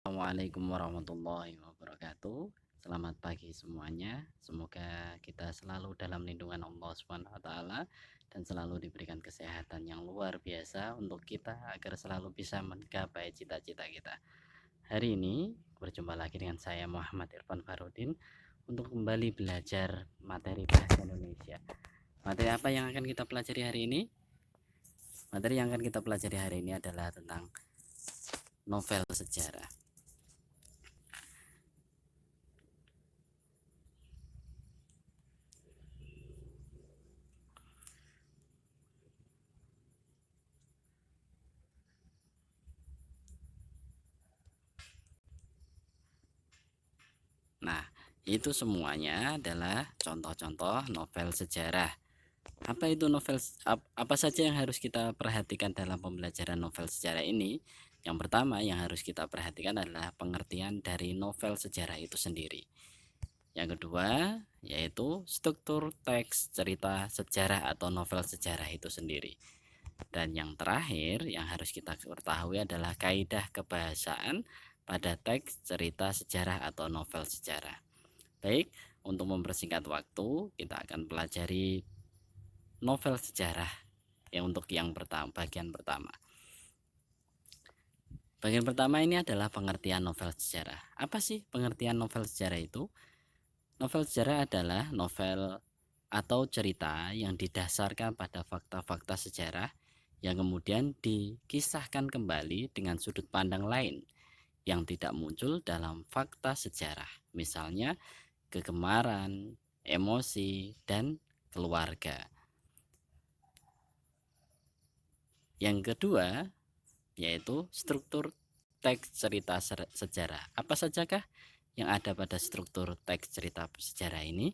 Assalamualaikum warahmatullahi wabarakatuh. Selamat pagi semuanya. Semoga kita selalu dalam lindungan Allah Subhanahu wa taala dan selalu diberikan kesehatan yang luar biasa untuk kita agar selalu bisa menggapai cita-cita kita. Hari ini berjumpa lagi dengan saya Muhammad Irfan Farudin untuk kembali belajar materi bahasa Indonesia. Materi apa yang akan kita pelajari hari ini? Materi yang akan kita pelajari hari ini adalah tentang novel sejarah. Nah, itu semuanya adalah contoh-contoh novel sejarah. Apa itu novel? Apa saja yang harus kita perhatikan dalam pembelajaran novel sejarah ini? Yang pertama yang harus kita perhatikan adalah pengertian dari novel sejarah itu sendiri. Yang kedua, yaitu struktur teks cerita sejarah atau novel sejarah itu sendiri. Dan yang terakhir yang harus kita ketahui adalah kaidah kebahasaan pada teks cerita sejarah atau novel sejarah. Baik, untuk mempersingkat waktu, kita akan pelajari novel sejarah untuk yang pertama, bagian pertama. Bagian pertama ini adalah pengertian novel sejarah. Apa sih pengertian novel sejarah itu? Novel sejarah adalah novel atau cerita yang didasarkan pada fakta-fakta sejarah yang kemudian dikisahkan kembali dengan sudut pandang lain yang tidak muncul dalam fakta sejarah. Misalnya kegemaran, emosi, dan keluarga. Yang kedua, yaitu struktur teks cerita sejarah. Apa sajakah yang ada pada struktur teks cerita sejarah ini?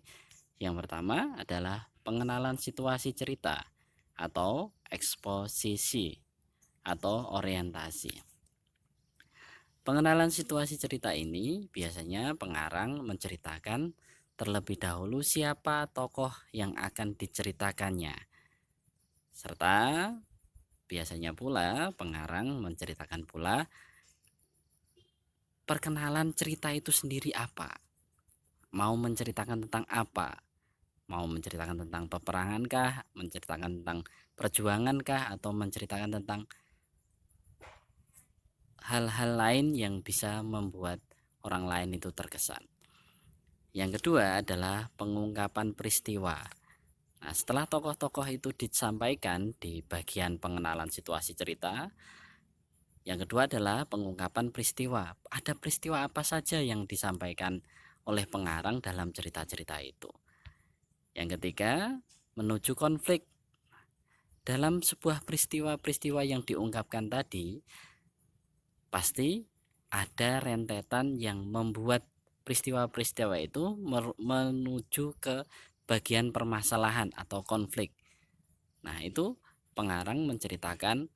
Yang pertama adalah pengenalan situasi cerita atau eksposisi atau orientasi. Pengenalan situasi cerita ini biasanya pengarang menceritakan terlebih dahulu siapa tokoh yang akan diceritakannya, serta biasanya pula pengarang menceritakan pula perkenalan cerita itu sendiri apa, mau menceritakan tentang apa, mau menceritakan tentang peperangan kah, menceritakan tentang perjuangan kah, atau menceritakan tentang hal-hal lain yang bisa membuat orang lain itu terkesan. Yang kedua adalah pengungkapan peristiwa. Nah, setelah tokoh-tokoh itu disampaikan di bagian pengenalan situasi cerita, yang kedua adalah pengungkapan peristiwa. Ada peristiwa apa saja yang disampaikan oleh pengarang dalam cerita-cerita itu. Yang ketiga, menuju konflik. Dalam sebuah peristiwa-peristiwa yang diungkapkan tadi, pasti ada rentetan yang membuat peristiwa-peristiwa itu menuju ke bagian permasalahan atau konflik. Nah, itu pengarang menceritakan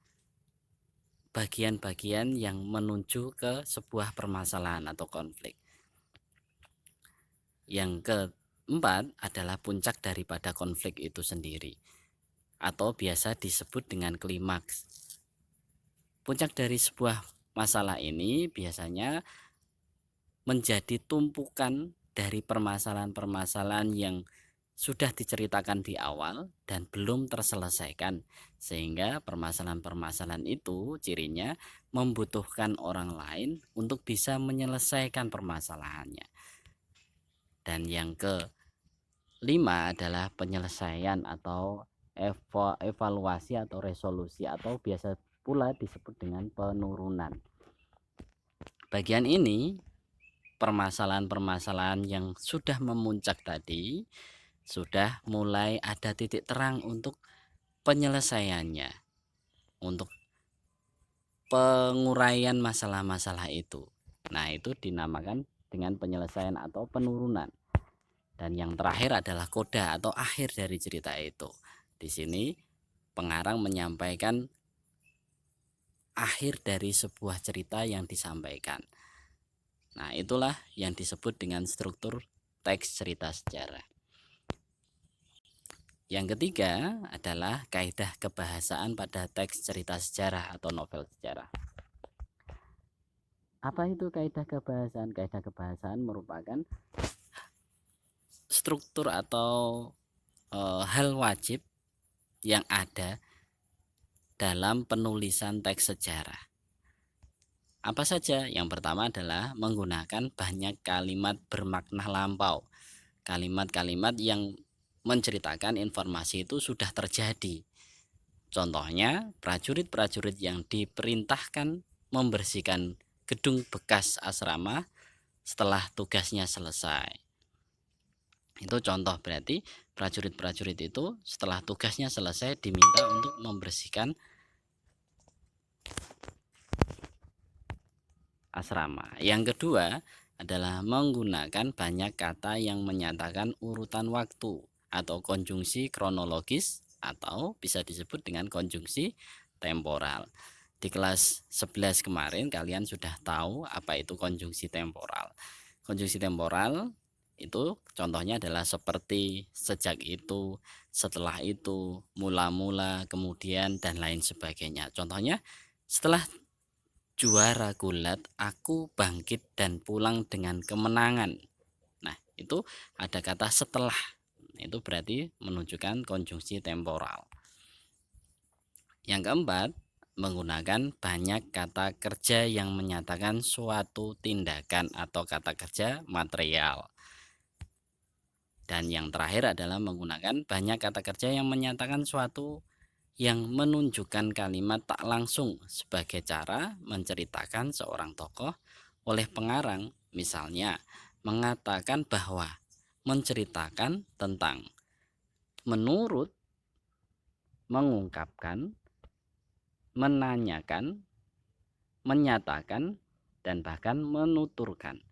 bagian-bagian yang menuju ke sebuah permasalahan atau konflik. Yang keempat adalah puncak daripada konflik itu sendiri, atau biasa disebut dengan klimaks. Puncak dari sebuah masalah ini biasanya menjadi tumpukan dari permasalahan-permasalahan yang sudah diceritakan di awal dan belum terselesaikan, sehingga permasalahan-permasalahan itu cirinya membutuhkan orang lain untuk bisa menyelesaikan permasalahannya. Dan yang kelima adalah penyelesaian atau evaluasi atau resolusi, atau biasa pula disebut dengan penurunan. Bagian ini, permasalahan-permasalahan yang sudah memuncak tadi sudah mulai ada titik terang untuk penyelesaiannya, untuk penguraian masalah-masalah itu. Nah, itu dinamakan dengan penyelesaian atau penurunan. Dan yang terakhir adalah koda atau akhir dari cerita itu. Di sini pengarang menyampaikan akhir dari sebuah cerita yang disampaikan. Nah, itulah yang disebut dengan struktur teks cerita sejarah. Yang ketiga adalah kaidah kebahasaan pada teks cerita sejarah atau novel sejarah. Apa itu kaidah kebahasaan? Kaidah kebahasaan merupakan struktur atau hal wajib yang ada dalam penulisan teks sejarah. Apa saja? Yang pertama adalah menggunakan banyak kalimat bermakna lampau. Kalimat-kalimat yang menceritakan informasi itu sudah terjadi. Contohnya, prajurit-prajurit yang diperintahkan membersihkan gedung bekas asrama setelah tugasnya selesai. Itu contoh, berarti prajurit-prajurit itu setelah tugasnya selesai diminta untuk membersihkan asrama. Yang kedua adalah menggunakan banyak kata yang menyatakan urutan waktu atau konjungsi kronologis atau bisa disebut dengan konjungsi temporal. Di kelas 11 kemarin kalian sudah tahu apa itu konjungsi temporal. Konjungsi temporal itu contohnya adalah seperti sejak itu, setelah itu, mula-mula, kemudian dan lain sebagainya. Contohnya, setelah juara gulat, aku bangkit dan pulang dengan kemenangan. Nah, itu ada kata setelah. Itu berarti menunjukkan konjungsi temporal. Yang keempat, menggunakan banyak kata kerja yang menyatakan suatu tindakan atau kata kerja material. Dan yang terakhir adalah menggunakan banyak kata kerja yang menyatakan suatu yang menunjukkan kalimat tak langsung sebagai cara menceritakan seorang tokoh oleh pengarang. Misalnya, mengatakan bahwa, menceritakan tentang, menurut, mengungkapkan, menanyakan, menyatakan, dan bahkan menuturkan.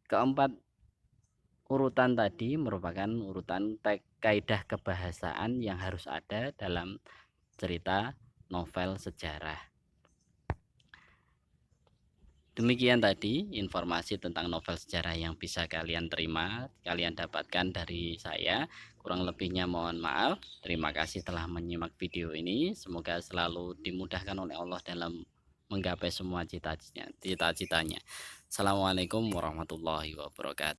Keempat urutan tadi merupakan urutan kaidah kebahasaan yang harus ada dalam cerita novel sejarah. Demikian tadi informasi tentang novel sejarah yang bisa kalian terima, kalian dapatkan dari saya. Kurang lebihnya mohon maaf. Terima kasih telah menyimak video ini. Semoga selalu dimudahkan oleh Allah dalam menggapai semua cita-citanya. Assalamualaikum warahmatullahi wabarakatuh.